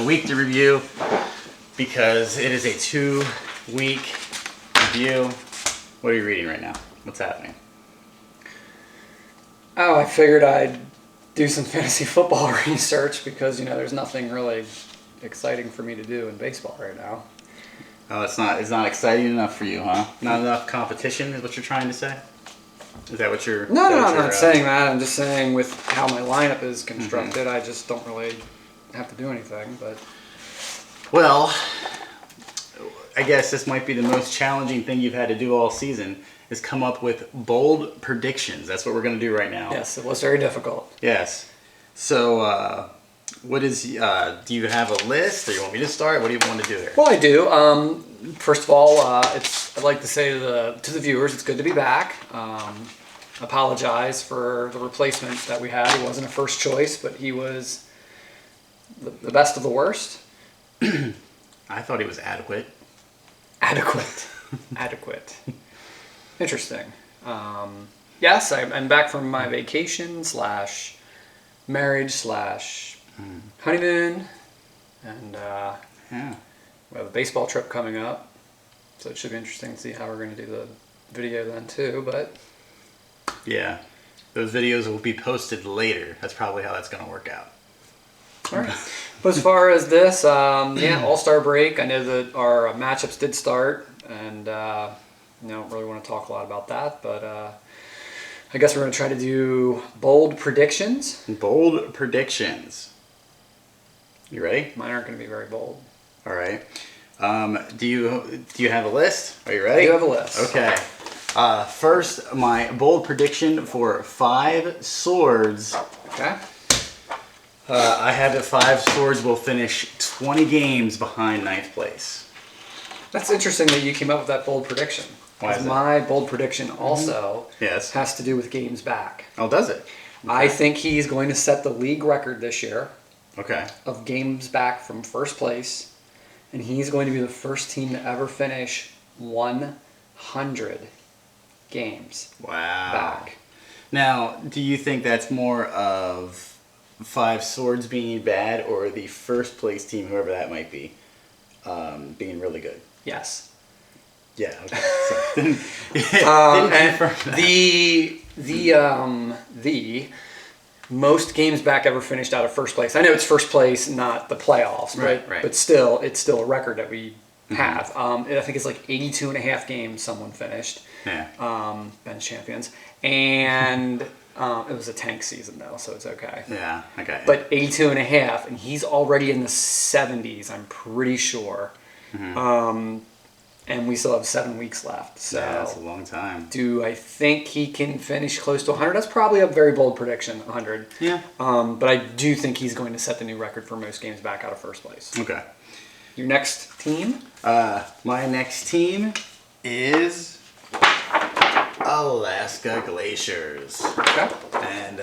week to review because it is a 2-week review. What are you reading right now? What's happening? Oh, I figured I'd do some fantasy football research because, there's nothing really exciting for me to do in baseball right now. Oh, it's not exciting enough for you, huh? Not enough competition is what you're trying to say? Is that what you're... No, I'm not saying that. I'm just saying with how my lineup is constructed, I just don't really have to do anything, but... Well, I guess this might be the most challenging thing you've had to do all season, is come up with bold predictions. That's what we're going to do right now. Yes, it was very difficult. Yes. So, what is... do you have a list, or you want me to start? What do you want to do here? Well, I do. First of all, I'd like to say to the viewers, it's good to be back. Apologize for the replacement that we had. He wasn't a first choice, but he was the best of the worst. I thought he was adequate. Adequate. Interesting. Yes, I'm back from my vacation / marriage / honeymoon, and Yeah. we have a baseball trip coming up, so it should be interesting to see how we're going to do the video then too. But Yeah. Those videos will be posted later. That's probably how that's going to work out. all right. But as far as this, All-Star break. I know that our matchups did start, and don't really want to talk a lot about that, but I guess we're going to try to do bold predictions. Bold predictions. You ready? Mine aren't going to be very bold. All right. Do you have a list? Are you ready? I do have a list. Okay. First, my bold prediction for 5 swords. Okay. I have that 5 swords will finish 20 games behind 9th place. That's interesting that you came up with that bold prediction. Why is that? My bold prediction also Yes. has to do with games back. Oh, does it? I think he's going to set the league record this year Okay. of games back from first place, and he's going to be the first team to ever finish 100 games Wow. back. Now, do you think that's more of 5 swords being bad, or the first place team, whoever that might be, being really good? Yes. Yeah. Okay. So, didn't And confirm that. the most games back ever finished out of first place. I know it's first place, not the playoffs, Right. but still, it's still a record that we have. I think it's like 82 and a half games someone finished. Yeah. Bench champions. And it was a tank season, though, so it's okay. Yeah. Okay. But 82 and a half, and he's already in the 70s, I'm pretty sure. And we still have 7 weeks left. So yeah, that's a long time. do I think he can finish close to 100? That's probably a very bold prediction, 100. Yeah. But I do think he's going to set the new record for most games back out of first place. Okay. Your next team? My next team is Alaska Glaciers. Okay. And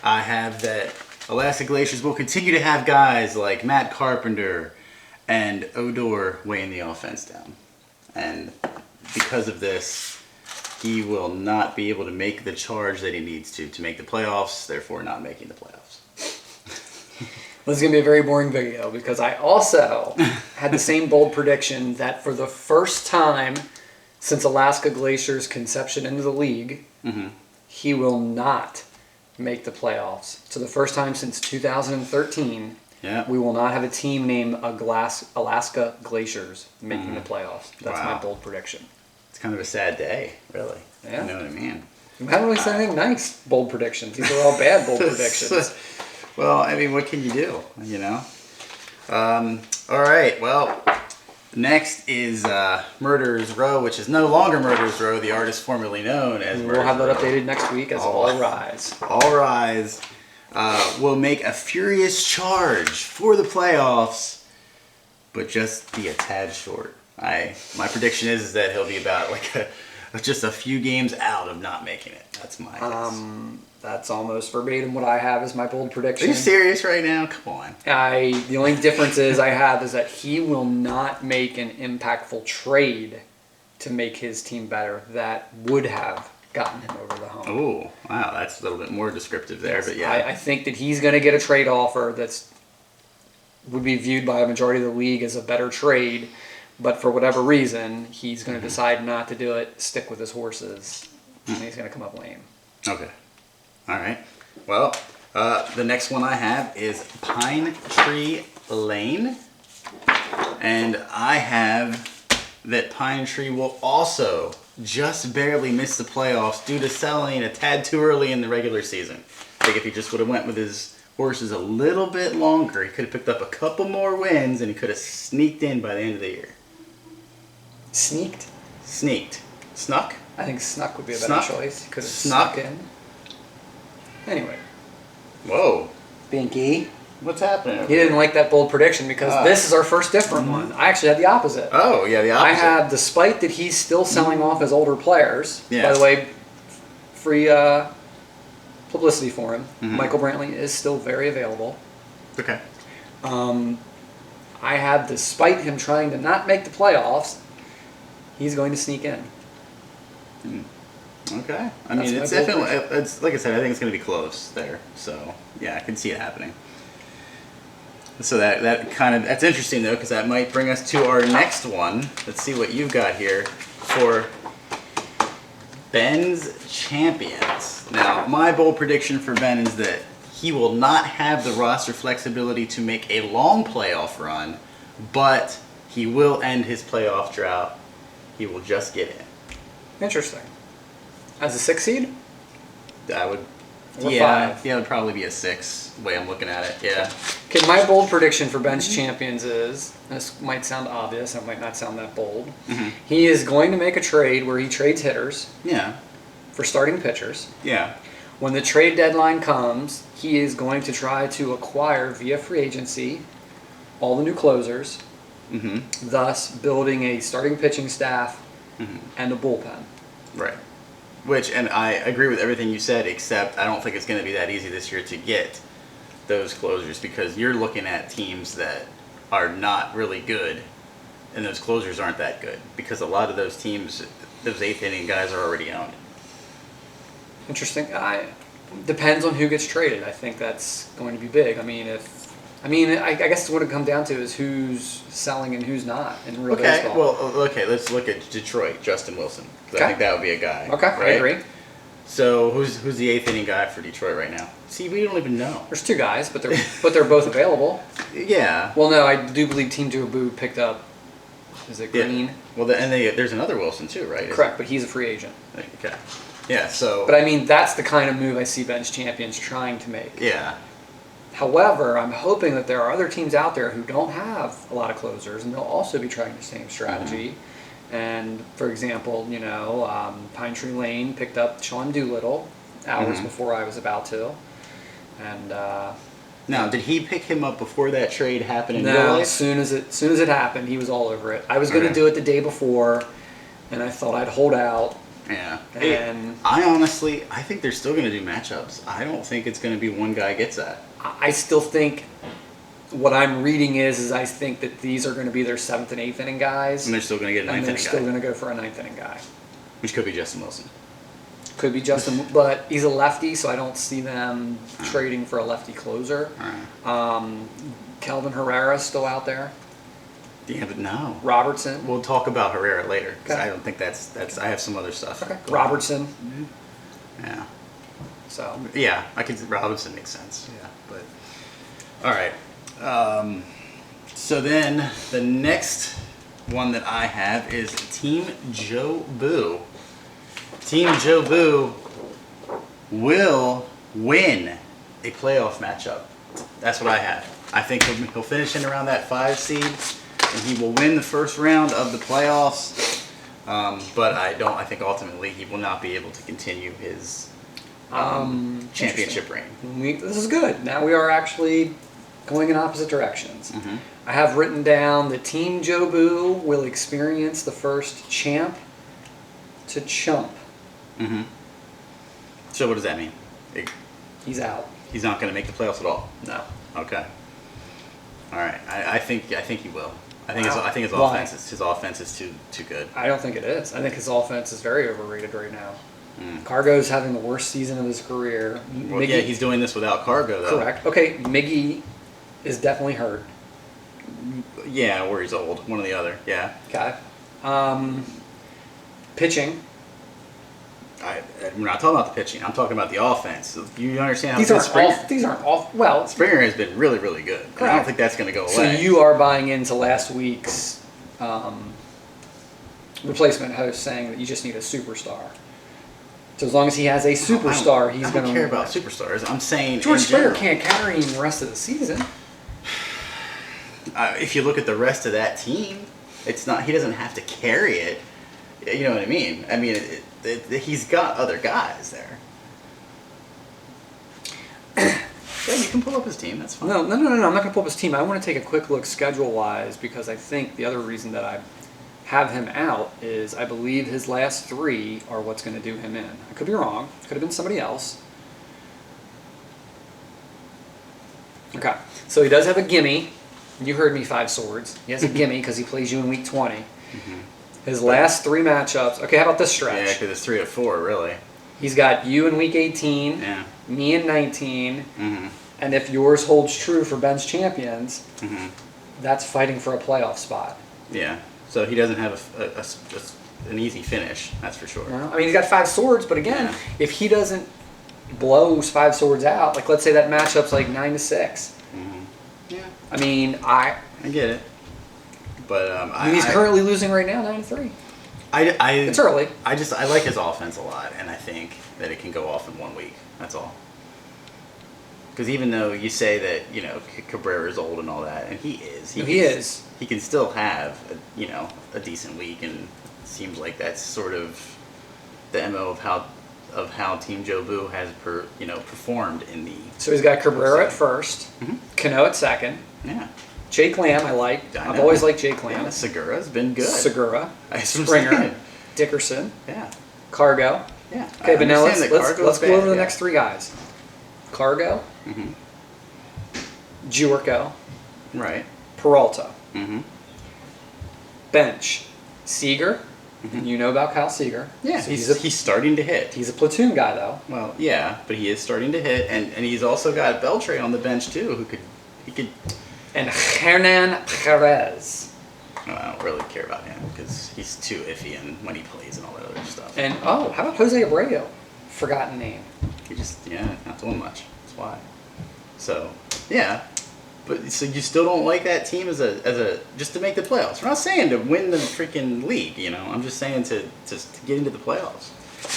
I have that Alaska Glaciers will continue to have guys like Matt Carpenter and Odor weighing the offense down. And because of this, he will not be able to make the charge that he needs to make the playoffs, therefore not making the playoffs. This is going to be a very boring video because I also had the same bold prediction that for the first time since Alaska Glacier's conception into the league, he will not make the playoffs. So the first time since 2013, we will not have a team named Alaska Glaciers making the playoffs. That's my bold prediction. It's kind of a sad day, really. Yeah. You know what I mean? We haven't really said anything nice bold predictions. These are all bad bold predictions. Well, I mean, what can you do, all right, well, next is Murderers Row, which is no longer Murderers Row, the artist formerly known as Murderers We'll have that Row. updated next week as All Rise. All Rise will make a furious charge for the playoffs, but just be a tad short. My prediction is that he'll be about just a few games out of not making it. That's my guess. That's almost verbatim what I have as my bold prediction. Are you serious right now? Come on. The only difference is I have is that he will not make an impactful trade to make his team better that would have gotten him over the hump. Oh, wow, that's a little bit more descriptive there, but yeah. I think that he's going to get a trade offer that's would be viewed by a majority of the league as a better trade, but for whatever reason, he's going to decide not to do it, stick with his horses, and he's going to come up lame. Okay. All right. Well, the next one I have is Pine Tree Lane. And I have that Pine Tree will also just barely miss the playoffs due to selling a tad too early in the regular season. I think if he just would have went with his horses a little bit longer, he could have picked up a couple more wins and he could have sneaked in by the end of the year. Sneaked? Sneaked. Snuck? I think snuck would be a better Snuck? choice. He could have Snuck? snuck in. Anyway. Whoa. Binky. What's happening? He didn't like that bold prediction because this is our first different one. I actually had the opposite. Oh, yeah, the I opposite. have, despite that he's still selling off his older players, Yeah. by the way, free publicity for him. Michael Brantley is still very available. Okay. I have, despite him trying to not make the playoffs, he's going to sneak in. Okay. I That's mean, my it's bold definitely, prediction. it's like I said, I think it's going to be close there. So, yeah, I can see it happening. So that's interesting though, because that might bring us to our next one. Let's see what you've got here for Ben's Champions. Now, my bold prediction for Ben is that he will not have the roster flexibility to make a long playoff run, but he will end his playoff drought. He will just get in. Interesting. As a 6 seed? I would, Or yeah, 5? yeah, it would probably be a 6, the way I'm looking at it. Yeah. Okay, my bold prediction for Ben's Champions is, this might sound obvious, it might not sound that bold. He is going to make a trade where he trades hitters Yeah. for starting pitchers. Yeah. When the trade deadline comes, he is going to try to acquire via free agency all the new closers, thus building a starting pitching staff and a bullpen. Right. Which, and I agree with everything you said, except I don't think it's going to be that easy this year to get those closers because you're looking at teams that are not really good, and those closers aren't that good because a lot of those teams, those eighth inning guys are already owned. Interesting. Depends on who gets traded. I think that's going to be big. I guess what it comes down to is who's selling and who's not in real Okay, baseball. well, okay, let's look at Detroit, Justin Wilson. 'Cause Okay. I think that would be a guy. Okay, right? I agree. So who's the eighth inning guy for Detroit right now? See, we don't even know. There's 2 guys, but they're both available. Yeah. Well, no, I do believe Team Jobu picked up. Is it Yeah. Green? Well, there's another Wilson too, right? Correct, but he's a free agent. Okay. Yeah. So. But I mean, that's the kind of move I see Ben's Champions trying to make. Yeah. However, I'm hoping that there are other teams out there who don't have a lot of closers, and they'll also be trying the same strategy. And for example, Pine Tree Lane picked up Sean Doolittle hours before I was about to, and Now, did he pick him up before that trade happened in real now life? as soon as it happened, he was all over it. I was going to Okay. do it the day before, and I thought I'd hold out. Yeah. And I think they're still going to do matchups. I don't think it's going to be one guy gets that. I still think what I'm reading is I think that these are going to be their 7th and 8th inning guys. And they're still going to get a And ninth they're inning still guy, going to go for a 9th inning guy. which could be Justin Wilson. Could be Justin, but he's a lefty, so I don't see them trading for a lefty closer. Kelvin Herrera's still out there. Yeah, but no. Robertson. We'll talk about Herrera later because Okay. I don't think that's. I have some other stuff. Okay. Robertson. Yeah. So Yeah, Robinson makes sense. Yeah, but all right. So then the next one that I have is Team Joe Boo. Team Joe Boo will win a playoff matchup. That's what I have. I think he'll finish in around that 5 seed, and he will win the first round of the playoffs. But I think ultimately he will not be able to continue his championship reign. this is good. Now we are actually going in opposite directions. I have written down that Team Joe Boo will experience the first champ to chump. So what does that mean? He's out. He's not going to make the playoffs at all. No. Okay. All right. I think he will. I think Wow. his Why? offense is too good. I don't think it is. I think his offense is very overrated right now. Cargo's having the worst season of his career. Well, yeah, he's doing this without Cargo though. correct. Okay, Miggy is definitely hurt. Yeah, or he's old. One or the other. Yeah. Okay. Pitching. We're not talking about the pitching. I'm talking about the offense. You understand how These good aren't Springer? off. These aren't off. Well, Springer has been really, really good. And I don't Correct. think that's going to go away. so you are buying into last week's replacement host saying that you just need a superstar. So as long as he has a superstar, he's I going don't to care about superstars. I'm saying George in Springer general. can't carry him the rest of the season. If you look at the rest of that team, it's not. He doesn't have to carry it. You know what I mean? I mean, he's got other guys there. Yeah, you can pull up his team. That's fine. No. I'm not going to pull up his team. I want to take a quick look schedule-wise because I think the other reason that I have him out is I believe his last 3 are what's going to do him in. I could be wrong. Could have been somebody else. Okay. So he does have a gimme. You heard me, 5 swords. He has a gimme because he plays you in week 20. His last 3 matchups. Okay, how about this Yeah, stretch? because it's 3 of 4, really. He's got you in week 18, Yeah. me in 19, Mm-hmm. and if yours holds true for bench champions, Mm-hmm. that's fighting for a playoff spot. Yeah. So he doesn't have an easy finish. That's for sure. Well, I mean, he's got 5 swords, but again, Yeah. if he doesn't blow 5 swords out, like let's say that matchup's like 9-6. Yeah. I mean, I get it. But he's currently losing right now, 9-3. It's early. I like his offense a lot, and I think that it can go off in 1 week. That's all. Because even though you say that Cabrera's old and all that, and he is, he can still have a decent week, and it seems like that's sort of the MO of how Team Joe Boo has performed in the. So he's got Cabrera at first, Mhm. Cano at second, Yeah. Jake Lamb I like. I I've know. always liked Jake Lamb. Yeah, Segura's been good. Segura, That's what I'm Springer, saying. Dickerson, Yeah. Cargo. Yeah. Okay, but now let's Cargo's go over the bad, next 3 guys. Cargo, Mhm. Giorco, Right. Peralta. Mm-hmm. Bench, Seager. You know about Kyle Seager. Yeah, So he's starting to hit. he's a platoon guy though. Well, yeah, but he is starting to hit, and he's also got Beltray on the bench too, he could. And Hernan Perez. No, I don't really care about him because he's too iffy and when he plays and all that other stuff. And how about Jose Abreu? Forgotten name. He just not doing much. That's why. So yeah, but so you still don't like that team as a just to make the playoffs. We're not saying to win the freaking league, I'm just saying to get into the playoffs.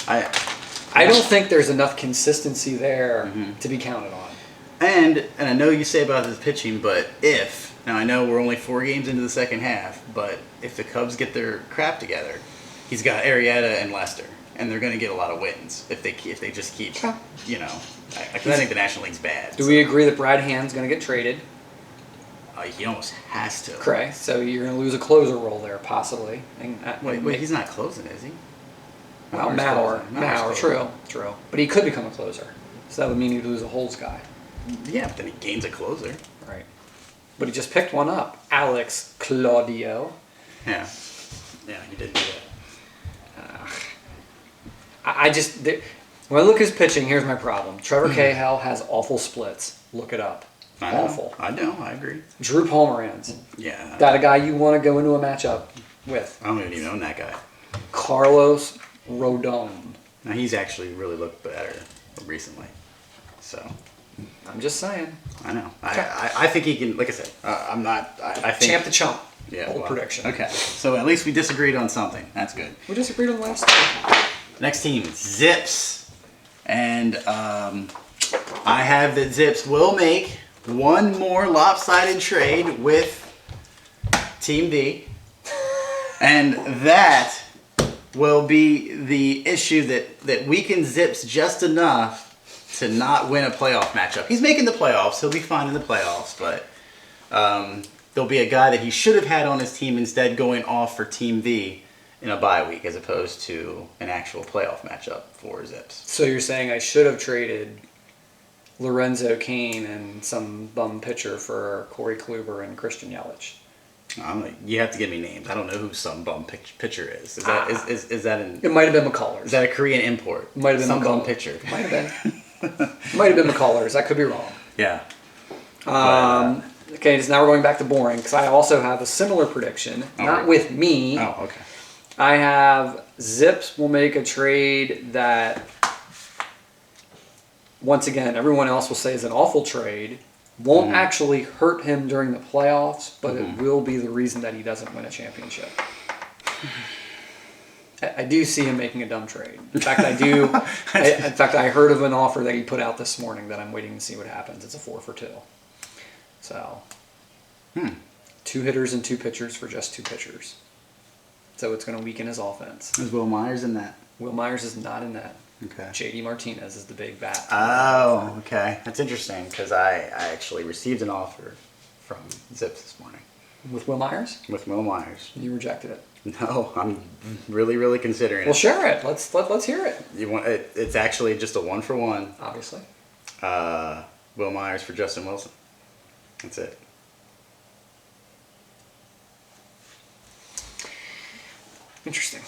I don't think there's enough consistency there Mhm. to be counted on. And I know you say about his pitching, but now I know we're only 4 games into the second half, but if the Cubs get their crap together, he's got Arrieta and Lester, and they're going to get a lot of wins if they just keep, Okay. I think the National League's bad. Do we agree that Brad Hand's going to get traded? He almost has to. Correct. So you're going to lose a closer role there, possibly. And Wait, he's not closing, is he? well, Mauer's Mauer, closing. true. But he could become a closer. So that would mean you'd lose a Holds guy. Yeah, but then he gains a closer. Right. But he just picked one up. Alex Claudio. Yeah. Yeah, he did do that. When I look at his pitching, here's my problem. Trevor Cahill has awful splits. Look it up. I know. Awful. I know, I agree. Drew Pomeranz. Yeah. That a guy you want to go into a matchup with. I don't even own that guy. Carlos Rodon. Now he's actually really looked better recently. So I'm just saying. I know. Okay. I think he can. Like I said, I'm not. I think. Champ the chump. Yeah. Bold well, prediction. Okay. So at least we disagreed on something. That's good. We disagreed on the last time. Next team, Zips, and I have that Zips will make one more lopsided trade with Team D, and that will be the issue that weakens Zips just enough to not win a playoff matchup. He's making the playoffs. He'll be fine in the playoffs, but there'll be a guy that he should have had on his team instead going off for Team V in a bye week as opposed to an actual playoff matchup for Zips. So you're saying I should have traded Lorenzo Cain and some bum pitcher for Corey Kluber and Christian Yelich? You have to give me names. I don't know who some bum pitcher is. Is that is that an It might have been McCullers. is that a Korean import? Might have been some bum McCullers. pitcher. Might have been. Might have been McCullers. I could be wrong. Yeah. okay, so now we're going back to boring because I also have a similar prediction, not with me. Oh, okay. I have Zips will make a trade that, once again, everyone else will say is an awful trade. Won't actually hurt him during the playoffs, but it will be the reason that he doesn't win a championship. I do see him making a dumb trade. In fact, I do. In fact, I heard of an offer that he put out this morning that I'm waiting to see what happens. It's a 4-for-2. So, 2 hitters and 2 pitchers for just 2 pitchers. So it's going to weaken his offense. Is Will Myers in that? Will Myers is not in that. Okay. JD Martinez is the big bat. Oh, okay. That's interesting because I actually received an offer from Zips this morning With Will Myers? with Will Myers. You rejected it. No, I'm really considering Well, it. share it. Let's hear it. You want it? It's actually just a 1-for-1. Obviously. Will Myers for Justin Wilson. That's it. Interesting.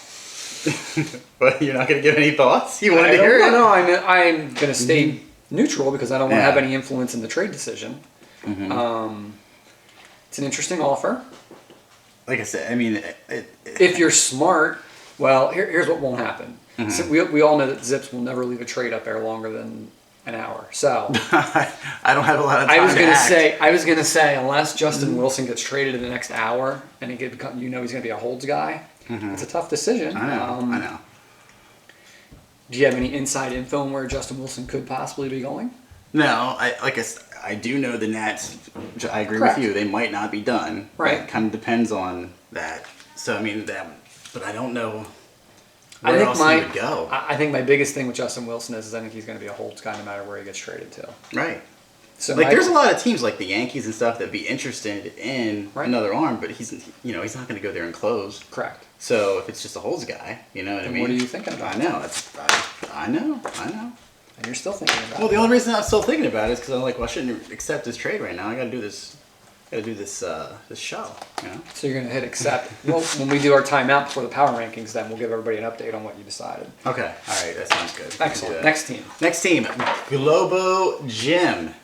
But you're not going to give any thoughts? You wanted to hear it? No, I'm going to stay neutral because I don't want to have any influence in the trade decision. It's an interesting offer. Like I said, I mean, If you're smart, well, here's what won't happen. So we all know that Zips will never leave a trade up there longer than an hour. So I don't have a lot of time I was to act. gonna say unless Justin Wilson gets traded in the next hour and he he's gonna be a holds guy, it's a tough decision. I know. Do you have any inside info on where Justin Wilson could possibly be going? No, I do know the Nats. I agree Correct. with you. They might not be done. Right. It kind of depends on that. So I mean that, but I don't know I where think else my he would go. I think my biggest thing with Justin Wilson is I think he's going to be a holds guy no matter where he gets traded to. Right. So Like there's a lot of teams like the Yankees and stuff that'd be interested in Right. another arm, but he's not going to go there and close. correct. So if it's just a holds guy, you know what I Then mean? what are you thinking about? I know. I know. And you're still thinking about Well, it. the only reason I'm still thinking about it is because I'm like, well, I shouldn't accept this trade right now. I got to do this. This show. You know. So you're going to hit accept. Well, when we do our timeout before the power rankings, then we'll give everybody an update on what you decided. Okay. All right. That sounds good. We can do Excellent. that. Next team. Next team, Globo Gym.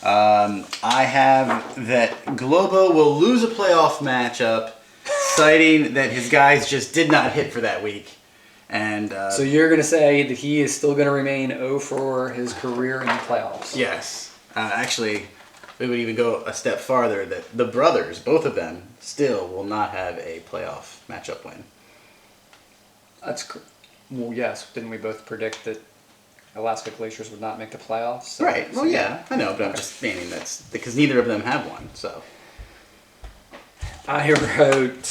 I have that Globo will lose a playoff matchup, citing that his guys just did not hit for that week. And So you're going to say that he is still going to remain 0 for his career in the playoffs. yes, actually, we would even go a step farther that the brothers, both of them, still will not have a playoff matchup win. Well, yes. Didn't we both predict that Alaska Glaciers would not make the playoffs? So- Right. Well, so yeah, I know, but I'm just meaning that's because neither of them have one. So I wrote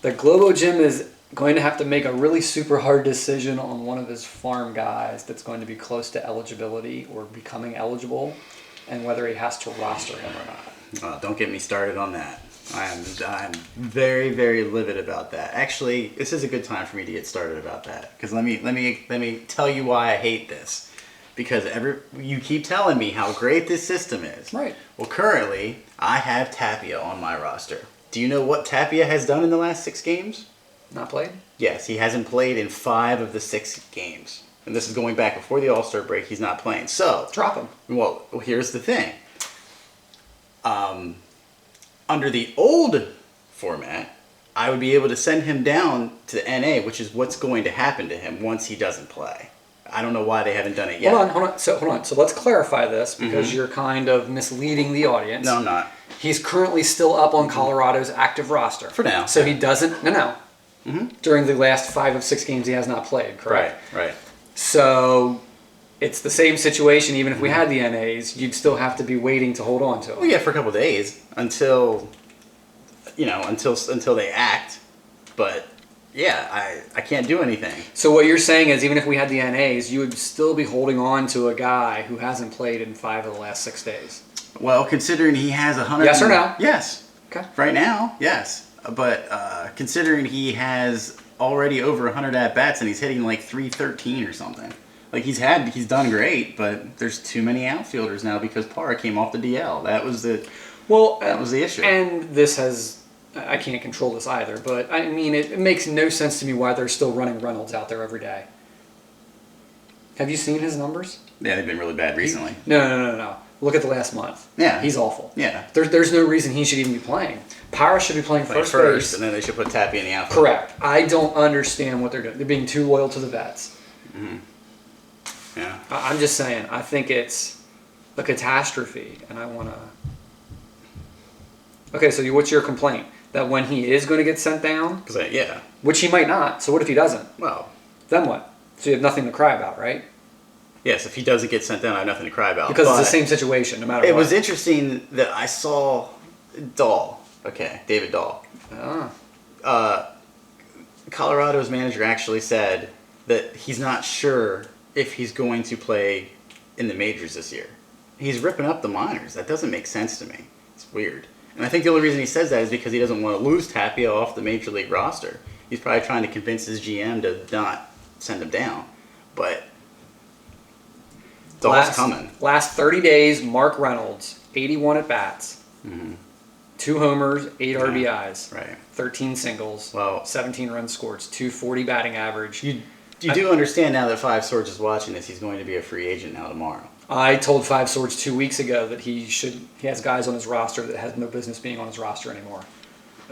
the Globo Gym is going to have to make a really super hard decision on one of his farm guys that's going to be close to eligibility or becoming eligible, and whether he has to roster him or not. don't get me started on that. I'm very livid about that. Actually, this is a good time for me to get started about that because let me tell you why I hate this. Because you keep telling me how great this system is. Right. Well, currently I have Tapia on my roster. Do you know what Tapia has done in the last 6 games? Not played? Yes, he hasn't played in 5 of the 6 games. And this is going back before the All-Star break. He's not playing. So, Drop him. well, here's the thing. Under the old format, I would be able to send him down to NA, which is what's going to happen to him once he doesn't play. I don't know why they haven't done it yet. Hold on. So let's clarify this because you're kind of misleading the audience. No, I'm not. He's currently still up on Colorado's active roster. For now. So he doesn't. No. During the last 5 of 6 games, he has not played, correct? Right. So it's the same situation. Even if we had the NAs, you'd still have to be waiting to hold on to him. Well, yeah, for a couple of days until they act. But yeah, I can't do anything. So what you're saying is, even if we had the NAs, you would still be holding on to a guy who hasn't played in 5 of the last 6 days. Well, considering he has 100. Yes or no? Yes. Okay. Right now, yes. But considering he has already over 100 at bats and he's hitting like 313 or something. Like he's done great, but there's too many outfielders now because Parra came off the DL. That was the issue. And this has, I can't control this either, but I mean, it makes no sense to me why they're still running Reynolds out there every day. Have you seen his numbers? Yeah, they've been really bad recently. No. Look at the last month. Yeah. He's awful. Yeah. There's no reason he should even be playing. Power should be playing first base. and then they should put Tappy in the outfield. Correct. I don't understand what they're doing. They're being too loyal to the vets. Yeah. I'm just saying. I think it's a catastrophe, and I want to. Okay, so what's your complaint? That when he is going to get sent down, Yeah. which he might not. So what if he doesn't? Well, Then what? So you have nothing to cry about, right? yes, if he doesn't get sent down, I have nothing to cry about. Because it's But the same situation, no matter It what. was interesting that I saw Dahl. Okay, David Dahl. Colorado's manager actually said that he's not sure if he's going to play in the majors this year. He's ripping up the minors. That doesn't make sense to me. It's weird. And I think the only reason he says that is because he doesn't want to lose Tapia off the major league roster. He's probably trying to convince his GM to not send him down. But Dahl's coming. Last 30 days, Mark Reynolds, 81 at bats, 2 homers, 8 RBIs, Right. 13 singles, Well- 17 runs scored, 240 batting average. You do understand now that Five Swords is watching this, he's going to be a free agent now tomorrow. I told Five Swords 2 weeks ago that he has guys on his roster that has no business being on his roster anymore.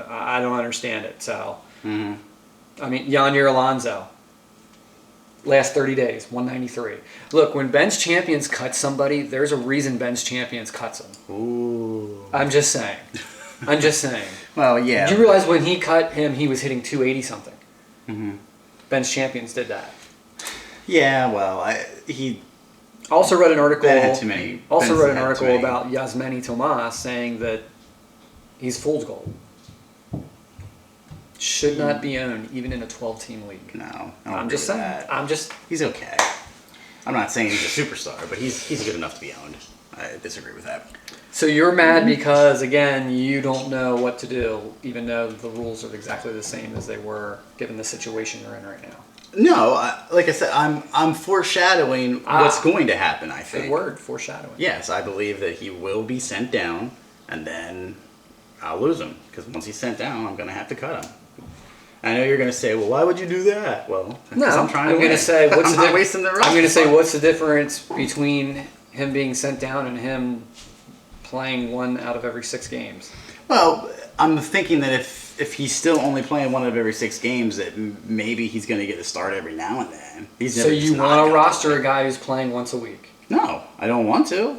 I don't understand it. So, I mean, Yanier Alonso, last 30 days, 193. Look, when Ben's Champions cuts somebody, there's a reason Ben's Champions cuts him. Ooh. I'm just saying. Well, yeah. Did you realize when he cut him, he was hitting 280 something? Ben's Champions did that. Yeah, well, he Also read an article. Ben had too many. Also Ben's read an had article too many. about Yasmani Tomas saying that he's fool's gold. Should not be owned even in a 12-team league. No, I don't I'm agree just with saying. that. He's okay. I'm not saying he's a superstar, but he's good enough to be owned. I disagree with that. So you're mad because, again, you don't know what to do, even though the rules are exactly the same as they were given the situation you're in right now. No, like I said, I'm foreshadowing what's going to happen. I think. Good word, foreshadowing. Yes, I believe that he will be sent down, and then I'll lose him because once he's sent down, I'm going to have to cut him. I know you're going to say, "Well, why would you do that?" Well, because I'm trying to going to win. say, what's I'm the not wasting the I'm going to say, what's the difference between him being sent down and him playing 1 out of every 6 games? Well, I'm thinking that if he's still only playing 1 out of every 6 games, that maybe he's going to get a start every now and then. He's So never you just not want to gonna roster play. a guy who's playing once a week? No, I don't want to.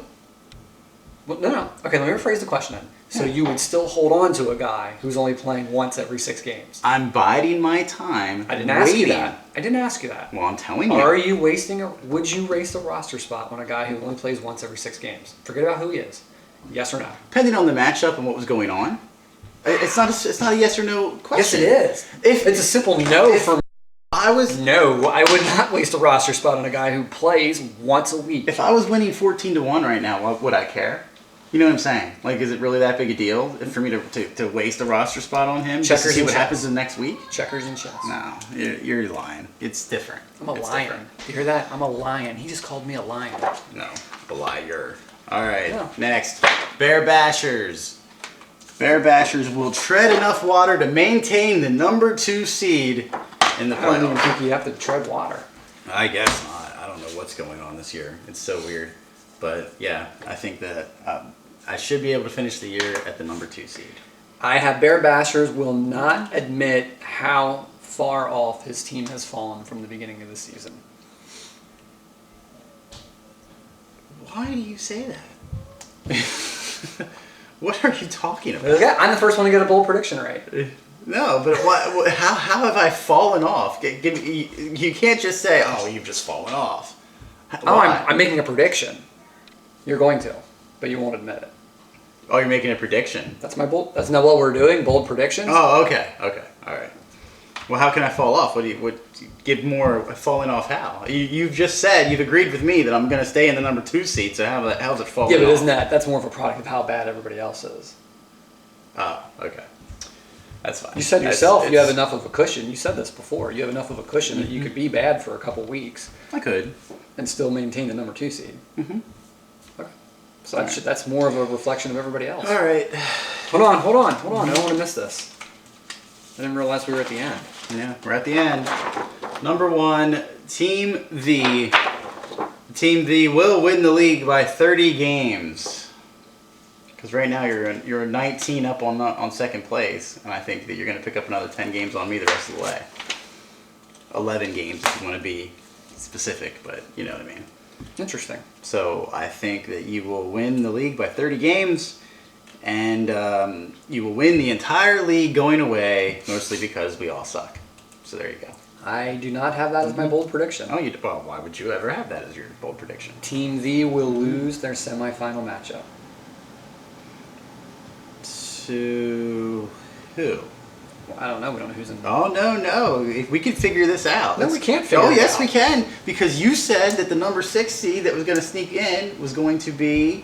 Well, no. Okay, let me rephrase the question then. So you would still hold on to a guy who's only playing once every 6 games? I'm biding my time. I didn't ask you waiting. that. I didn't ask you that. Well, I'm telling you. Are you would you waste a roster spot on a guy who only plays once every 6 games? Forget about who he is. Yes or no? Depending on the matchup and what was going on, it's not a yes or no question. Yes, it is. It's a simple no for me. I was No, I would not waste a roster spot on a guy who plays once a week. if I was winning 14-1 right now, would I care? You know what I'm saying? Like, is it really that big a deal for me to waste a roster spot on him just to Checkers see and what chess. happens the next week? Checkers and chess. No, you're lying. It's different. I'm a It's lion. different. You hear that? I'm a lion. He just called me a lion. No, a liar. All right, Yeah. next. Bear Bashers. Bear Bashers will tread enough water to maintain the number 2 seed in the I don't even playoffs. think you have to tread water. I guess not. I don't know what's going on this year. It's so weird. But yeah, I think that I should be able to finish the year at the number 2 seed. I have Bear Bashers will not admit how far off his team has fallen from the beginning of the season. Why do you say that? What are you talking about? Okay, I'm the first one to get a bold prediction right. No, but how have I fallen off? You can't just say, "Oh, you've just fallen off." Oh, Why? I'm making a prediction. You're going to, but you won't admit it. Oh, you're making a prediction. That's my bold. That's not what we're doing. Bold predictions. Oh, okay, all right. Well, how can I fall off? What give more falling off? How? You've just said you've agreed with me that I'm going to stay in the number 2 seed. So how's it falling Yeah, but off? isn't that's more of a product of how bad everybody else is? Oh, okay. That's fine. You said It's- yourself you have it's- enough of a cushion. You said this before. You have enough of a cushion that you could be bad for a couple weeks I could. and still maintain the number 2 seed. Mm-hmm. Okay. So that's more of a reflection of everybody else. All right. Hold on. I don't want to miss this. I didn't realize we were at the end. Yeah, we're at the end. Number 1, Team V. Team V will win the league by 30 games. Because right now you're 19 up on second place, and I think that you're going to pick up another 10 games on me the rest of the way. 11 games if you want to be specific, but you know what I mean. Interesting. So I think that you will win the league by 30 games, and you will win the entire league going away, mostly because we all suck. So there you go. I do not have that as my bold prediction. Oh, well, why would you ever have that as your bold prediction? Team V will lose their semifinal matchup. To who? Well, I don't know. We don't know who's in. Oh, no. If we can figure this out. No, we can't figure Oh, it yes, out. we can. Because you said that the number 6 seed that was going to sneak in was going to be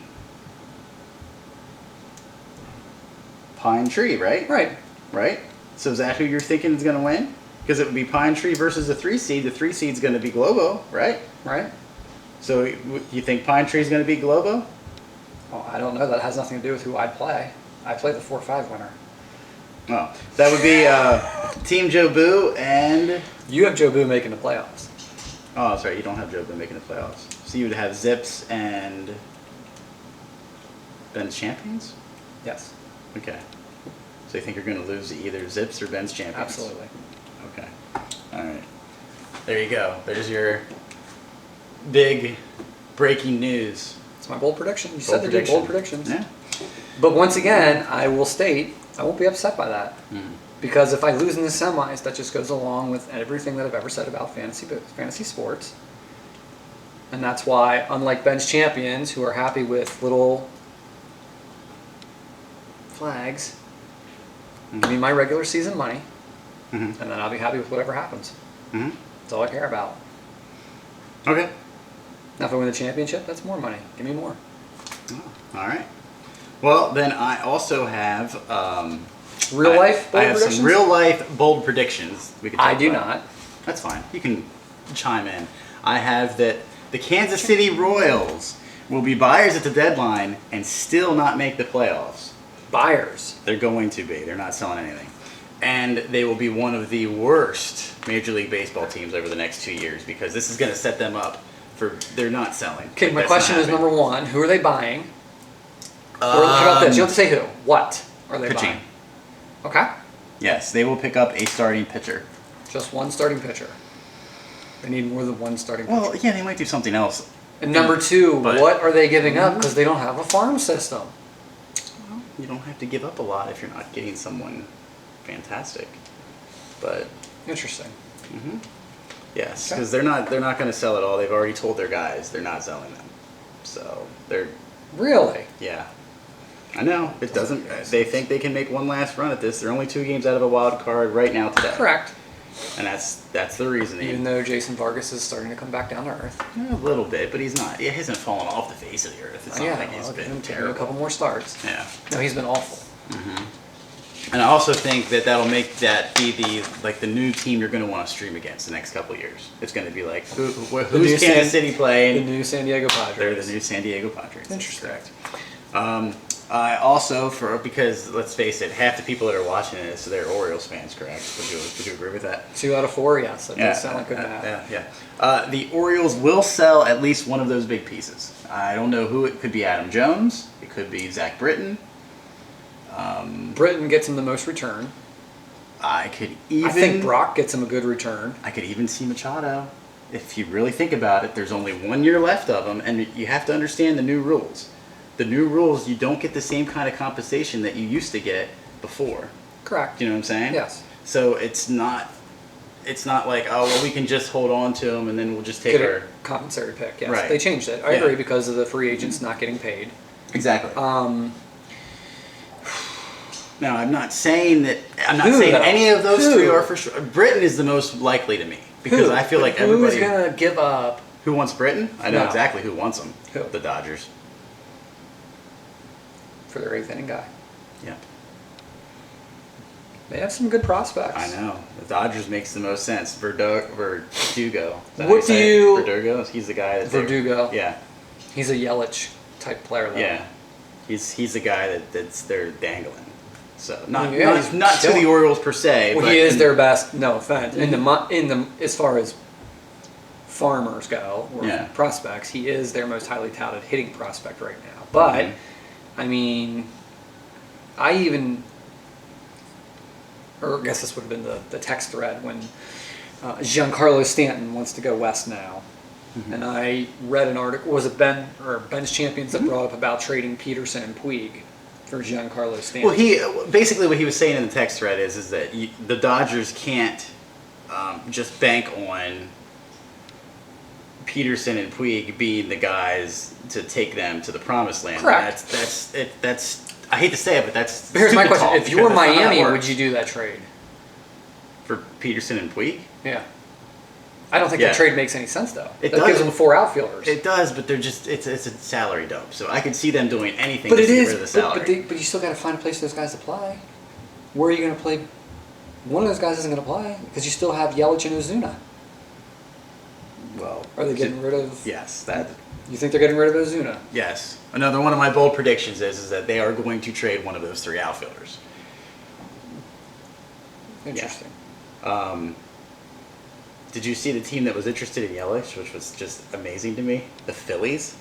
Pine Tree, right? Right. Right? So is that who you're thinking is going to win? Because it would be Pine Tree versus the 3 seed. The 3 seed's going to be Globo, right? Right. So you think Pine Tree's going to be Globo? Well, I don't know. That has nothing to do with who I'd play. I play the 4-5 winner. Oh, that would be Team Joe Boo and... You have Joe Boo making the playoffs. Oh, that's right. You don't have Joe Boo making the playoffs. So you would have Zips and Ben's Champions? Yes. Okay. So you think you're going to lose to either Zips or Ben's Champions? Absolutely. Okay. All right. There you go. There's your big breaking news. It's my bold prediction. You said they did bold predictions. Yeah. But once again, I will state, I won't be upset by that. Because if I lose in the semis, that just goes along with everything that I've ever said about fantasy sports. And that's why, unlike Ben's Champions, who are happy with little flags, give me my regular season money, and then I'll be happy with whatever happens. That's all I care about. Okay. Now, if I win the championship, that's more money. Give me more. Oh, all right. Well, then I also have... Real life bold I have predictions? some real life bold predictions we could talk I do about. not. That's fine. You can chime in. I have that the Kansas City Royals will be buyers at the deadline and still not make the playoffs. Buyers. They're going to be. They're not selling anything. And they will be one of the worst Major League Baseball teams over the next 2 years because this is going to set them up for they're not selling. Okay, Like, my that's question not is happening. number one, who are they buying? Or how about this? You don't have to say who. What are they Pitching. buying? Okay. Yes, they will pick up a starting pitcher. Just one starting pitcher. They need more than one starting pitcher. Well, yeah, they might do something else. And number two, But- what are they giving up because they don't have a farm system? Well, you don't have to give up a lot if you're not getting someone fantastic. But Interesting. yes, Okay. because they're not going to sell it all. They've already told their guys they're not selling them. So they're Really? yeah. I know it doesn't. They think they can make one last run at this. They're only 2 games out of a wild card right now today. Correct. And that's the reasoning. Even though Jason Vargas is starting to come back down to earth. A little bit, but he's not. He hasn't fallen off the face of the earth. It's not like he's well, give been him terrible. a couple more starts. Yeah. No, he's been awful. And I also think that that'll make that be the new team you're going to want to stream against the next couple of years. It's going to be like who's new Kansas City The playing? new San Diego Padres. They're the new San Diego Padres. Interesting. That's correct. I also because let's face it, half the people that are watching this they're Orioles fans, correct? Would you agree with that? 2 out of 4, yes. That does sound like good math. Yeah. The Orioles will sell at least one of those big pieces. I don't know who it could be. Adam Jones. It could be Zach Britton. Britton gets him the most return. I could even. I think Brock gets him a good return. I could even see Machado. If you really think about it, there's only 1 year left of them, and you have to understand the new rules. The new rules, you don't get the same kind of compensation that you used to get before. Correct. Do you know what I'm saying? Yes. So it's not like, oh, well, we can just hold on to them and then we'll just take Get our... a compensatory pick, yes. Right. They changed it. I Yeah. agree because of the free agents not getting paid. Exactly. Um, Now, I'm not saying Who, saying though? any of those Who? 3 are for sure. Britain is the most likely to me because I feel like everybody... Who's going to give up? Who wants Britain? I know No. exactly who wants them. Who? The Dodgers. For their 8th inning guy. Yeah. They have some good prospects. I know. The Dodgers makes the most sense. Verdugo. Is that how What say do it? you- Verdugo? He's the guy that... Verdugo. Yeah. He's a Yelich type player, though. Yeah. He's the guy that's they're dangling. So not Yeah, he's not to still- the Orioles per se. Well, but he is their best. No offense. In the as far as farmers go, or Yeah. prospects, he is their most highly touted hitting prospect right now. But, I mean, I even, or I guess this would have been the text thread when Giancarlo Stanton wants to go west now. And I read an article, was it Ben's Champions that brought up about trading Peterson and Puig for Giancarlo Stanton? Well, he basically what he was saying in the text thread is that the Dodgers can't just bank on Peterson and Puig being the guys to take them to the promised land. Correct. That's I hate to say it, but that's But here's my stupid question: call if you were because that's not how that Miami, would works. you do that trade? For Peterson and Puig? Yeah. I don't think Yeah. that trade makes any sense though. It that does. gives them 4 outfielders. It does, but they're just it's a salary dump. So I could see them doing anything but to it get is. rid of the salary. But you still got to find a place for those guys to play. Where are you going to play? One of those guys isn't going to play because you still have Yelich and Ozuna. Well, Are they getting rid of? yes, that You think they're getting rid of Ozuna? yes. Another one of my bold predictions is that they are going to trade one of those 3 outfielders. Interesting. Did you see the team that was interested in Yelich, which was just amazing to me? The Phillies.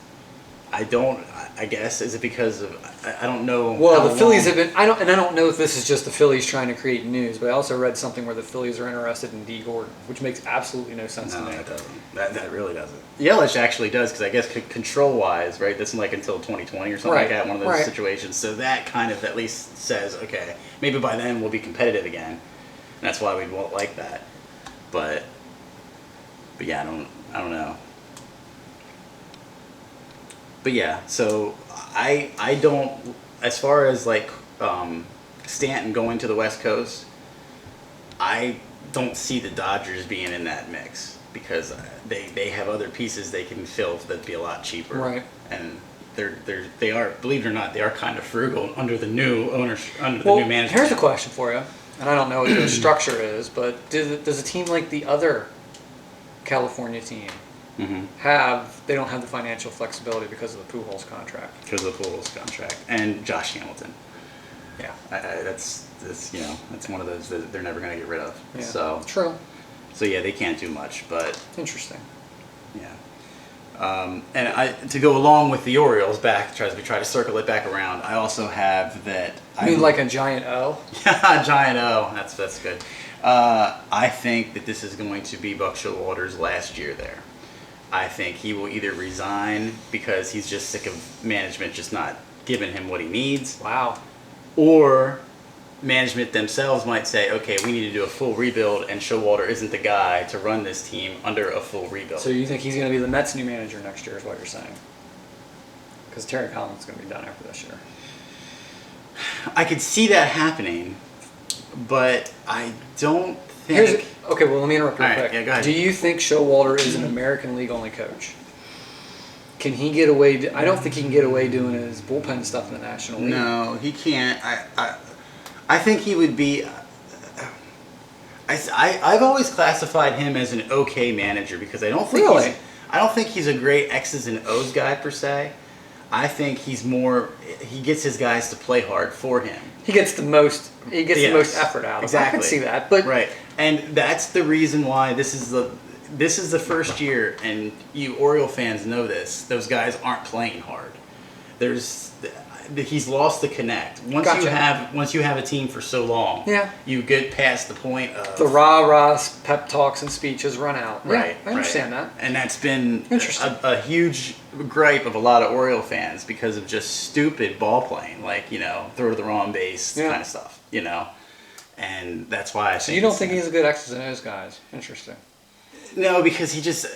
I guess is it because of I don't know. Well, how the Phillies long- have been. I don't know if this is just the Phillies trying to create news, but I also read something where the Phillies are interested in D. Gordon, which makes absolutely no sense No, to me. that doesn't. That really doesn't. Yelich actually does because I guess control wise, right? That's like until 2020 or something like Right, that. One of those right. situations. So that kind of at least says, okay, maybe by then we'll be competitive again. And that's why we won't like that. But yeah, I don't know. But yeah, so I don't, as far as like Stanton going to the West Coast, I don't see the Dodgers being in that mix because they have other pieces they can fill that'd be a lot cheaper. Right. And they are, believe it or not, they are kind of frugal under the new ownership, under the Well, new management. here's a question for you, and I don't know what the structure is, but does a team like the other California team they don't have the financial flexibility because of the Pujols contract? Because of the Pujols contract and Josh Hamilton. Yeah. That's that's one of those that they're never going to get rid of. Yeah. So True. yeah, they can't do much, but Interesting. yeah. And to go along with the Orioles as we try to circle it back around, I also have that. I mean, like a giant O? Yeah, giant O. That's good. I think that this is going to be Buck Showalter's last year there. I think he will either resign because he's just sick of management just not giving him what he needs, Wow. or management themselves might say, okay, we need to do a full rebuild, and Showalter isn't the guy to run this team under a full rebuild. So you think he's going to be the Mets' new manager next year is what you're saying? Because Terry Collins is going to be done after this year. I could see that happening, but I don't think... Okay, well, let me interrupt real All right, quick. yeah, go ahead. Do you think Showalter is an American League only coach? Can he get away? I don't think he can get away doing his bullpen stuff in the National League. No, he can't. I think he would be... I've always classified him as an okay manager because I don't think he's a great X's and O's guy per se. I think he's more. He gets his guys to play hard for him. He gets the most. He gets the Yes, most effort out of. exactly. I can see that, but Right, and that's the reason why this is the first year, and you Oriole fans know this. Those guys aren't playing hard. He's lost the connect. Once Gotcha. you have a team for so long, Yeah. you get past the point of the rah-rah pep talks and speeches run out. right. Yeah, I understand right. that. And that's been Interesting. a huge gripe of a lot of Oriole fans because of just stupid ball playing, like throw to the wrong base Yeah. kind of stuff, And that's why I So you don't think he's a good X's and O's guy? Interesting. No, because he just.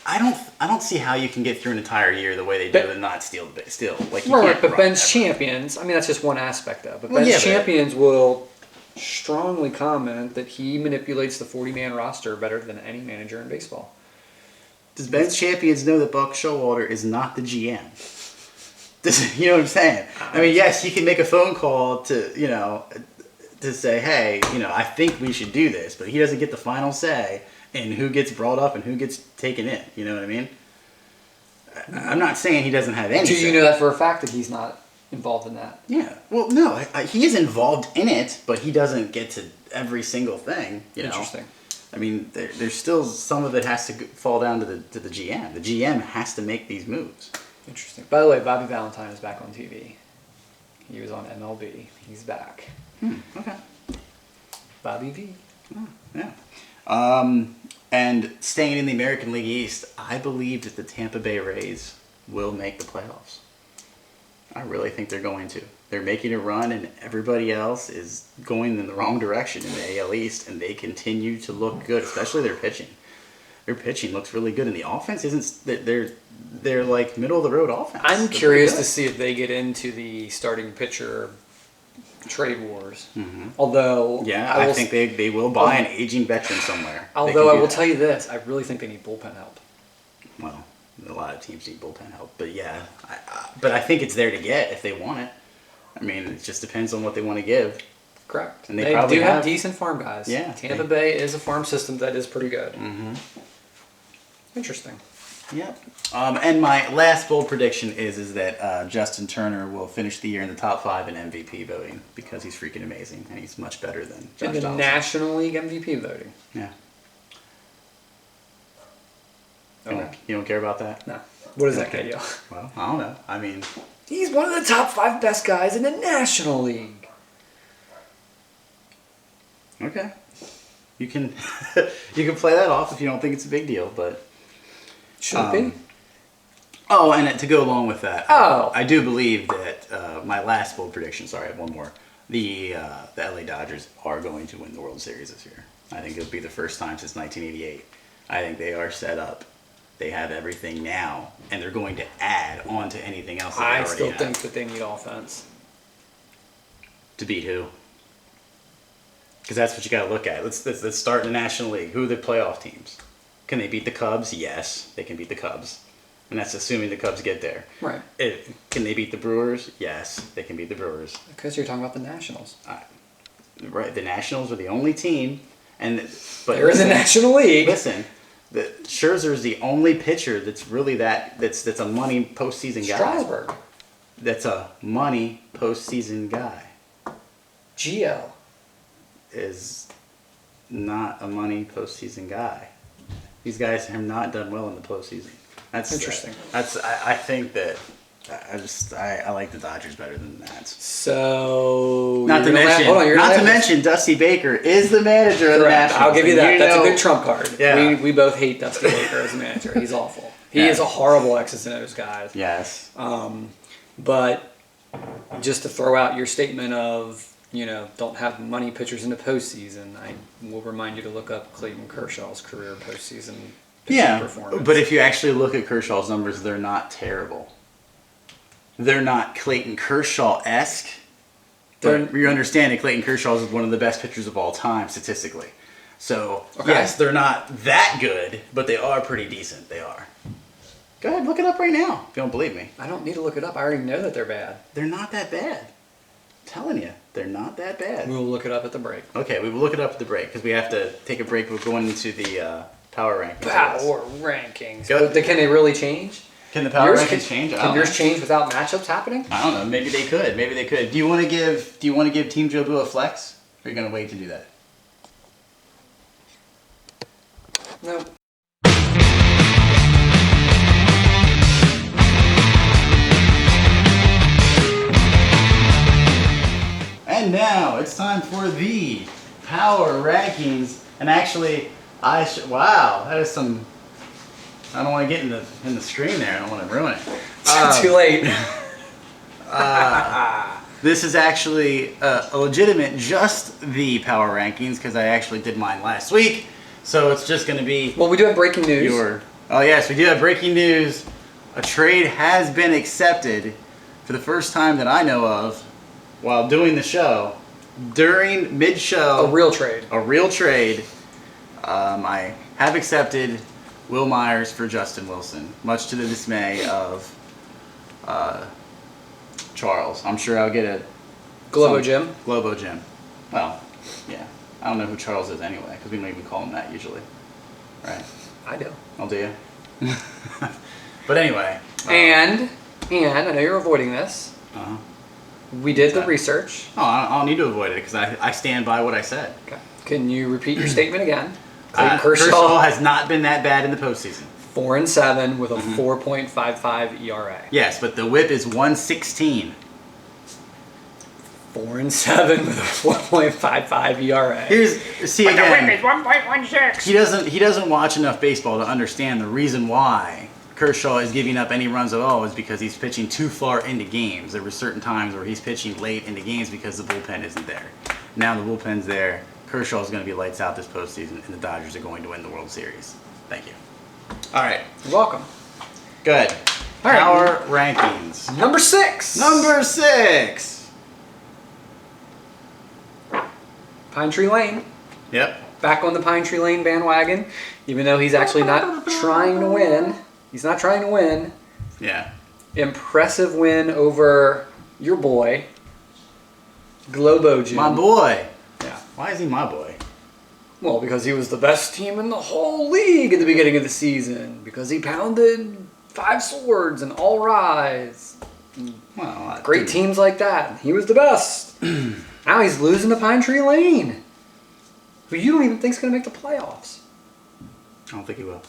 I don't see how you can get through an entire year the way they do and not steal the base. Like you Right, can't but run Ben's that. champions. I mean, that's just one aspect of it. But Well, Ben's yeah, but- champions will strongly comment that he manipulates the 40-man roster better than any manager in baseball. Does Ben's champions know that Buck Showalter is not the GM? You know what I'm saying? I mean, yes, he can make a phone call to say, hey, I think we should do this, but he doesn't get the final say in who gets brought up and who gets taken in. You know what I mean? I'm not saying he doesn't have any Do say. you know that for a fact that he's not involved in that? Yeah. Well, no, he is involved in it, but he doesn't get to every single thing. Interesting. I mean, there's still some of it has to fall down to the GM. The GM has to make these moves. Interesting. By the way, Bobby Valentine is back on TV. He was on MLB. He's back. Okay. Bobby V. Oh, yeah. And staying in the American League East, I believe that the Tampa Bay Rays will make the playoffs. I really think they're going to. They're making a run, and everybody else is going in the wrong direction in the AL East, and they continue to look good, especially their pitching. Their pitching looks really good, and the offense isn't. They're like middle of the road offense. I'm They're curious pretty to see if they get into the starting pitcher trade wars. Mm-hmm. Although, Yeah, I think they will buy an aging veteran somewhere. They Although can I do will that. tell you this, I really think they need bullpen help. Well, a lot of teams need bullpen help, but yeah, but I think it's there to get if they want it. I mean, it just depends on what they want to give. Correct. And they They probably do have have- decent farm guys. Yeah, Tampa they- Bay is a farm system that is pretty good. Mm-hmm. Interesting. Yep. And my last bold prediction is that Justin Turner will finish the year in the top 5 in MVP voting because he's freaking amazing and he's much better than Josh In the Donaldson. National League MVP voting. Yeah. Okay. You don't care about that? No. What does that Okay. get you? Well, I don't know. I mean, He's one of the top 5 best guys in the National League. okay. You can you can play that off if you don't think it's a big deal, but Should it be? oh, and to go along with that, Oh. I do believe that my last bold prediction. Sorry, I have one more. The LA Dodgers are going to win the World Series this year. I think it'll be the first time since 1988. I think they are set up. They have everything now, and they're going to add on to anything else that they I already still have. think that they need offense. To beat who? Because that's what you got to look at. Let's start in the National League. Who are the playoff teams? Can they beat the Cubs? Yes, they can beat the Cubs. And that's assuming the Cubs get there. Right. Can they beat the Brewers? Yes, they can beat the Brewers. Because you're talking about the Nationals. Right, the Nationals are the only team, but They're in the listen, National League. Listen, Scherzer is the only pitcher that's really that's a money postseason guy. Strasburg. That's a money postseason guy. Gio. Is not a money postseason guy. These guys have not done well in the postseason. That's Interesting. I think that I like the Dodgers better than that. So Not to you're gonna mention, hold on, you're not gonna to mention, Dusty Baker is the manager of the Correct. Nationals. I'll give you and that. That's know- a good trump card. Yeah. We both hate Dusty Baker as a manager. He's awful. He Yeah. is a horrible X's and O's guy. Yes. But just to throw out your statement of, don't have money pitchers in the postseason, I will remind you to look up Clayton Kershaw's career postseason pitching performance. But if you actually look at Kershaw's numbers, they're not terrible. They're not Clayton Kershaw-esque. But you understand that Clayton Kershaw is one of the best pitchers of all time statistically. So, Okay. yes, they're not that good, but they are pretty decent. They are. Go ahead, look it up right now if you don't believe me. I don't need to look it up. I already know that they're bad. They're not that bad. I'm telling you, they're not that bad. We'll look it up at the break. Okay, we will look it up at the break because we have to take a break. We're going into the power rankings. I guess. Power rankings. Go- But can they really change? Can the power Yours rankings change? I Can don't yours know. change without matchups happening? I don't know. Maybe they could. Maybe they could. Do you want to give Team Jobu a flex? Or are you gonna wait to do that? No. And now it's time for the power rankings. And actually, wow, that is some. I don't want to get in the screen there. I don't want to ruin it. Too late. This is actually a legitimate, just the power rankings because I actually did mine last week. So it's just going to be Well, we do have breaking news. Oh yes, we do have breaking news. A trade has been accepted for the first time that I know of while doing the show. During mid-show, A real trade. a real trade. I have accepted Will Myers for Justin Wilson, much to the dismay of Charles. I'm sure I'll get a Globo Gym. Globo Gym. Well, yeah. I don't know who Charles is anyway, because we don't even call him that usually. Right? I do. I'll do you. But anyway. And I know you're avoiding this. Uh-huh. We did the that? research. Oh, I don't need to avoid it because I stand by what I said. Okay. Can you repeat your statement again? Clayton Kershaw Kershaw, has not been that bad in the postseason. 4-7 with a 4.55 ERA. Yes, but the WHIP is 116. 4-7 with a 4.55 ERA. See But the whip again. is 1.16. He doesn't watch enough baseball to understand the reason why Kershaw is giving up any runs at all is because he's pitching too far into games. There were certain times where he's pitching late into games because the bullpen isn't there. Now the bullpen's there. Kershaw is going to be lights out this postseason, and the Dodgers are going to win the World Series. Thank you. All right, You're welcome. good. All right. Power rankings. Number 6. Number 6. Pine Tree Lane. Yep. Back on the Pine Tree Lane bandwagon, even though he's actually not trying to win. He's not trying to win. Yeah. Impressive win over your boy, Globo Jim. My boy. Yeah. Why is he my boy? Well, because he was the best team in the whole league at the beginning of the season. Because he pounded 5 swords and all rise. Well, Great teams like that. He was the best. Now he's losing to Pine Tree Lane, who you don't even think is going to make the playoffs. I don't think he will.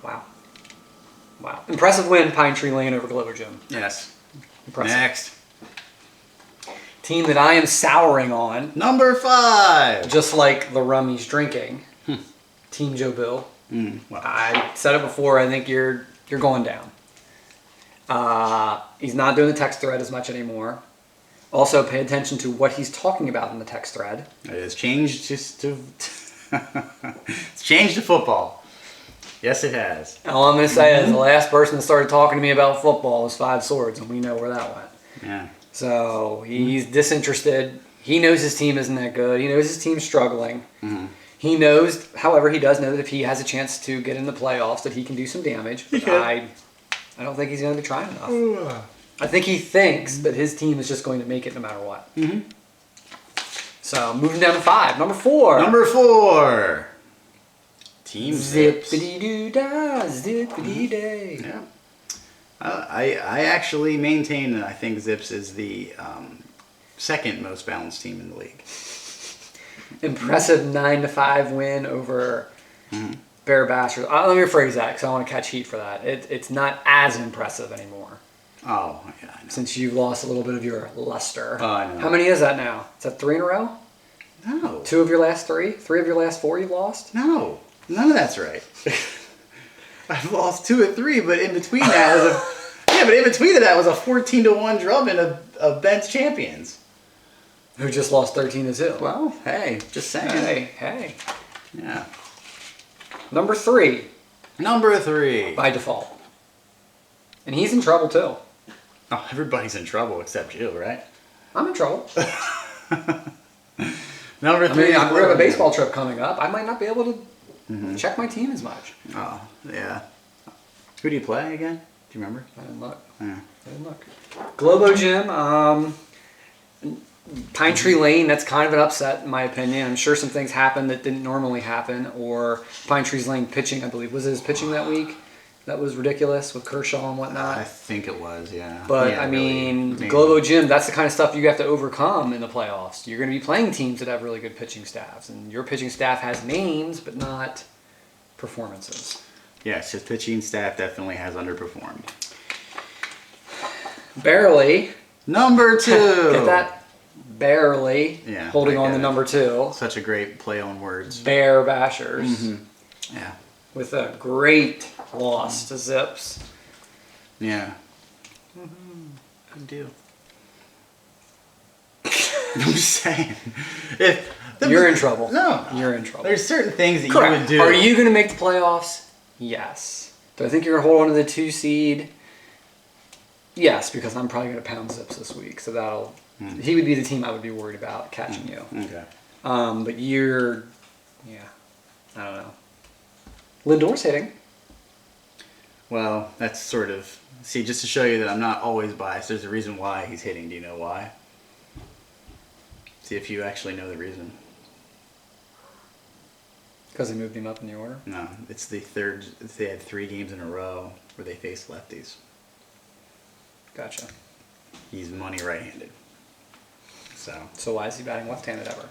Wow. Wow. Impressive win, Pine Tree Lane over Globo Gym. Yes. Impressive. Next. Team that I am souring on, Number 5. just like the rum he's drinking. Team Joe Bill. Well, I said it before. I think you're going down. He's not doing the text thread as much anymore. Also, pay attention to what he's talking about in the text thread. it has changed just to. It's changed to football. Yes, it has. All I'm going to say is the last person that started talking to me about football was 5 Swords, and we know where that went. Yeah. So he's disinterested. He knows his team isn't that good. He knows his team's struggling. He knows, however, he does know that if he has a chance to get in the playoffs, that he can do some damage. But I don't think he's going to be trying enough. I think he thinks that his team is just going to make it no matter what. So moving down to 5, number 4. Number 4. Team Zips. Zippity doo dah, zippity day. Yeah. I actually maintain that I think Zips is the second most balanced team in the league. Impressive 9-5 win over Bear Bashers. Let me rephrase that because I want to catch heat for that. It's not as impressive anymore Oh, yeah, I know. since you've lost a little bit of your luster. Oh, I know. How many is that now? Is that 3 in a row? No. 2 of your last 3? 3 of your last 4 you've lost? No. None of that's right. I've lost 2 or 3, but in between that was a 14-1 drubbing of Ben's champions. Who just lost 13-2? Well, hey, just saying. Hey. Yeah. Number 3 Number 3. by default. And he's in trouble too. Oh, everybody's in trouble except you, right? I'm in trouble. Number 3. I mean, we is have a Logan. baseball trip coming up. I might not be able to check my team as much. Oh, yeah. Who do you play again? Do you remember? I didn't look. Yeah. Globo Gym, Pine Tree Lane, that's kind of an upset in my opinion. I'm sure some things happened that didn't normally happen. Or Pine Tree's Lane pitching, I believe. Was it his pitching that week? That was ridiculous with Kershaw and whatnot. I think it was, yeah. But, Yeah, I really, mean, maybe. Globo Gym, that's the kind of stuff you have to overcome in the playoffs. You're going to be playing teams that have really good pitching staffs. And your pitching staff has names, but not performances. Yes, his pitching staff definitely has underperformed. Barely. Number 2. Get that? Barely. Yeah, Holding I on get to it. number 2. Such a great play on words. Bear Bashers. Yeah. With a great loss to Zips. Yeah. Good deal. I'm just saying. You're in trouble. No. You're in trouble. There's certain things that you Correct. would do. Are you going to make the playoffs? Yes. Do I think you're going to hold on to the 2 seed? Yes, because I'm probably going to pound Zips this week. So that'll... He would be the team I would be worried about catching you. Okay. But you're... Yeah. I don't know. Lindor's hitting. Well, that's sort of... See, just to show you that I'm not always biased, there's a reason why he's hitting. Do you know why? See if you actually know the reason. Because they moved him up in the order. No, it's the third... They had 3 games in a row where they faced lefties. Gotcha. He's money right-handed. So... So why is he batting left-handed ever?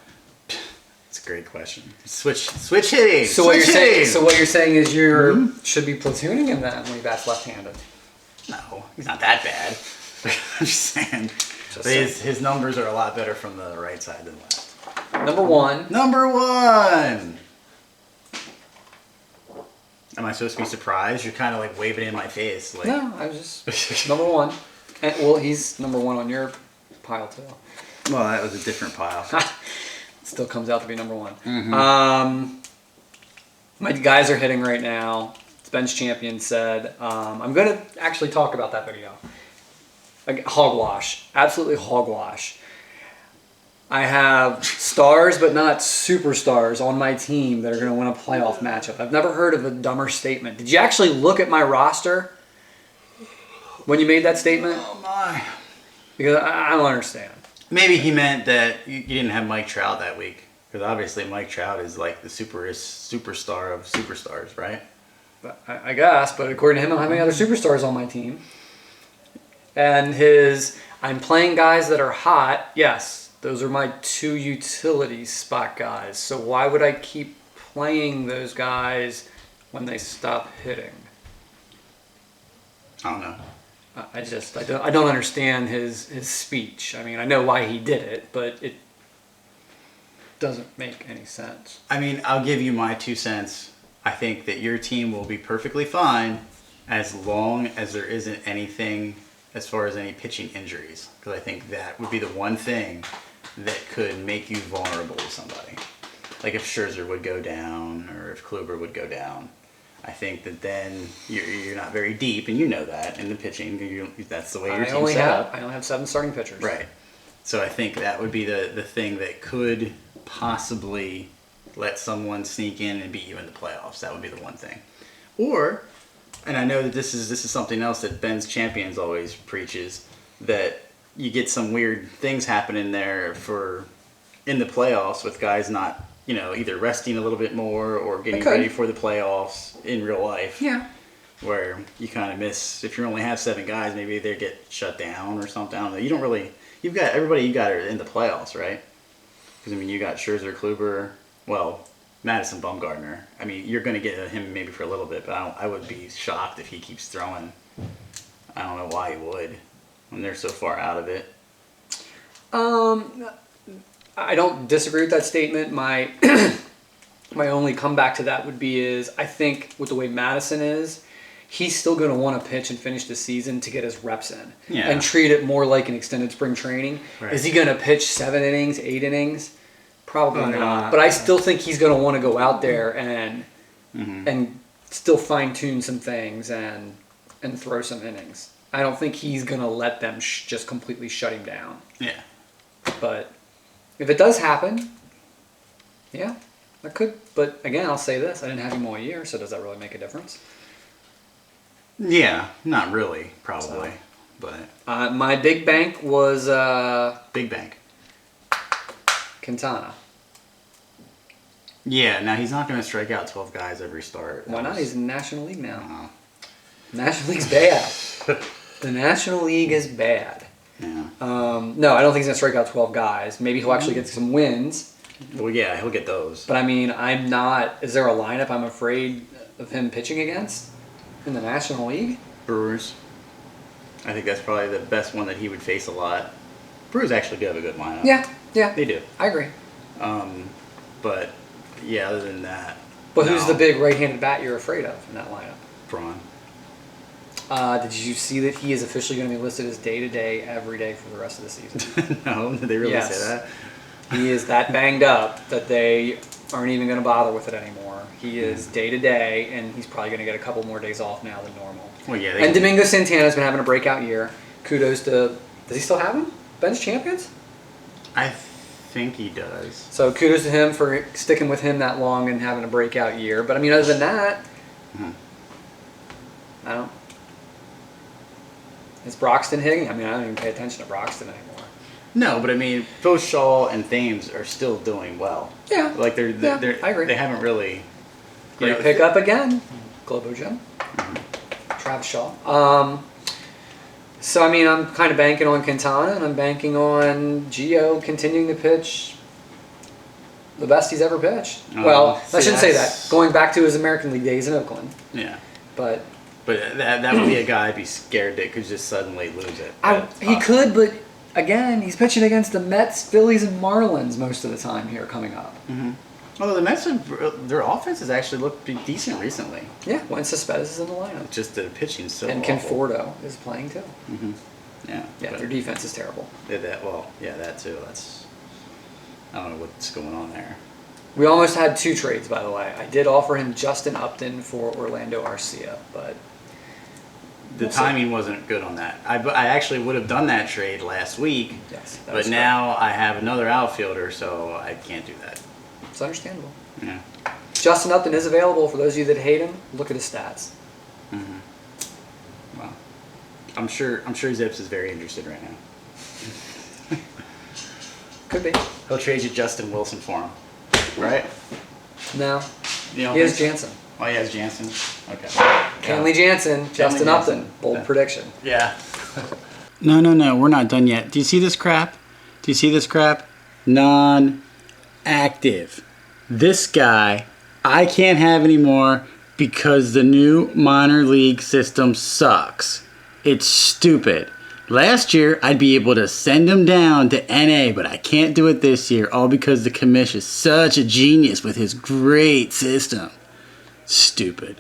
It's great question. Switch hitting. So what you're Switch saying? hitting! So what you're saying is you should be platooning him then when he bats left-handed. No, he's not that bad. I'm just saying. Just But his numbers are a lot better from the right side than left. Number one. Number one. Am I supposed to be surprised? You're kind of like waving in my face. Like, No, I was just number one. And, well, he's number one on your pile too. well, that was a different pile. Still comes out to be number one. My guys are hitting right now. Bench Champion said, I'm going to actually talk about that video. Hogwash. Absolutely hogwash. I have stars, but not superstars on my team that are going to win a playoff matchup. I've never heard of a dumber statement. Did you actually look at my roster when you made that statement? Oh my. Because I don't understand. Maybe he meant that you didn't have Mike Trout that week. Because obviously Mike Trout is like the superstar of superstars, right? But I guess, but according to him, I don't have any other superstars on my team. And I'm playing guys that are hot. Yes, those are my 2 utility spot guys. So why would I keep playing those guys when they stop hitting? I don't know. I don't understand his speech. I mean, I know why he did it, but it doesn't make any sense. I mean, I'll give you my 2 cents. I think that your team will be perfectly fine as long as there isn't anything as far as any pitching injuries. Because I think that would be the one thing that could make you vulnerable to somebody. Like if Scherzer would go down or if Kluber would go down. I think that then you're not very deep, and you know that in the pitching. That's the way your team's set up. I only have 7 starting pitchers. Right. So I think that would be the thing that could possibly let someone sneak in and beat you in the playoffs. That would be the one thing. Or, and I know that this is something else that Ben's Champions always preaches, that you get some weird things happening there in the playoffs with guys not, either resting a little bit more or getting ready for the playoffs in real life. Yeah. Where you kind of miss, if you only have 7 guys, maybe they get shut down or something. I don't know. You don't really, you've got everybody you got are in the playoffs, right? Because, I mean, you got Scherzer, Kluber, well, Madison Bumgarner. I mean, you're going to get him maybe for a little bit, but I would be shocked if he keeps throwing. I don't know why he would when they're so far out of it. I don't disagree with that statement. My my only comeback to that would be I think with the way Madison is, he's still going to want to pitch and finish the season to get his reps in and treat it more like an extended spring training. Right. Is he going to pitch 7 innings, 8 innings? Probably not. But I still think he's going to want to go out there and still fine tune some things and throw some innings. I don't think he's going to let them just completely shut him down. Yeah. But if it does happen, yeah, I could. But again, I'll say this: I didn't have him all year, so does that really make a difference? Yeah, not really, probably. But my big bank was Big Bank. Quintana. Yeah, now he's not going to strike out 12 guys every start. Why not? He's in the National League now. National League's bad. The National League is bad. Yeah. No, I don't think he's going to strike out 12 guys. Maybe he'll actually get some wins. Well, yeah, he'll get those. But I mean, I'm not. Is there a lineup I'm afraid of him pitching against in the National League? Brewers. I think that's probably the best one that he would face a lot. Brewers actually do have a good lineup. Yeah. They do. I agree. But, yeah, other than that. But who's the big right-handed bat you're afraid of in that lineup? Braun. Did you see that he is officially going to be listed as day-to-day every day for the rest of the season? No, did they really say that? He is that banged up that they aren't even going to bother with it anymore. He is day-to-day, and he's probably going to get a couple more days off now than normal. Well, yeah. And Domingo Santana's been having a breakout year. Kudos to... Does he still have him? Bench Champions? I think he does. So kudos to him for sticking with him that long and having a breakout year. But, I mean, other than that, I don't... Is Broxton hitting? I mean, I don't even pay attention to Broxton anymore. No, but I mean, both Shaw and Thames are still doing well. Yeah. Like they're I agree. They haven't really. Great pick up again. Globo Gym. Travis Shaw. So I mean, I'm kind of banking on Quintana, and I'm banking on Gio continuing to pitch the best he's ever pitched. Oh, Well, I see, shouldn't say that. that's- Going back to his American League days in Oakland, Yeah. but But that would be a guy I'd be scared that could just suddenly lose it. he could. But again, he's pitching against the Mets, Phillies, and Marlins most of the time here coming up. Well, the Mets, their offense has actually looked pretty decent recently. Yeah, when Cespedes is in the lineup, Just the pitching is so and awful. Conforto is playing too. Yeah. Yeah, but their defense is terrible. that too. I don't know what's going on there. We almost had 2 trades, by the way. I did offer him Justin Upton for Orlando Arcia, but The We'll see. timing wasn't good on that. I actually would have done that trade last week, yes, that but was now I have another outfielder, so I can't do that. correct. It's understandable. Yeah. Justin Upton is available for those of you that hate him. Look at his stats. Well, I'm sure Zips is very interested right now. Could be. He'll trade you Justin Wilson for him, right? No. You don't He has think- Jansen. Oh, he has Jansen. Okay. Kenley Jansen, Justin Jansen. Upton. Bold Okay. prediction. Yeah. No, we're not done yet. Do you see this crap? Non-active. This guy, I can't have anymore because the new minor league system sucks. It's stupid. Last year, I'd be able to send him down to NA, but I can't do it this year, all because the commission is such a genius with his great system. Stupid.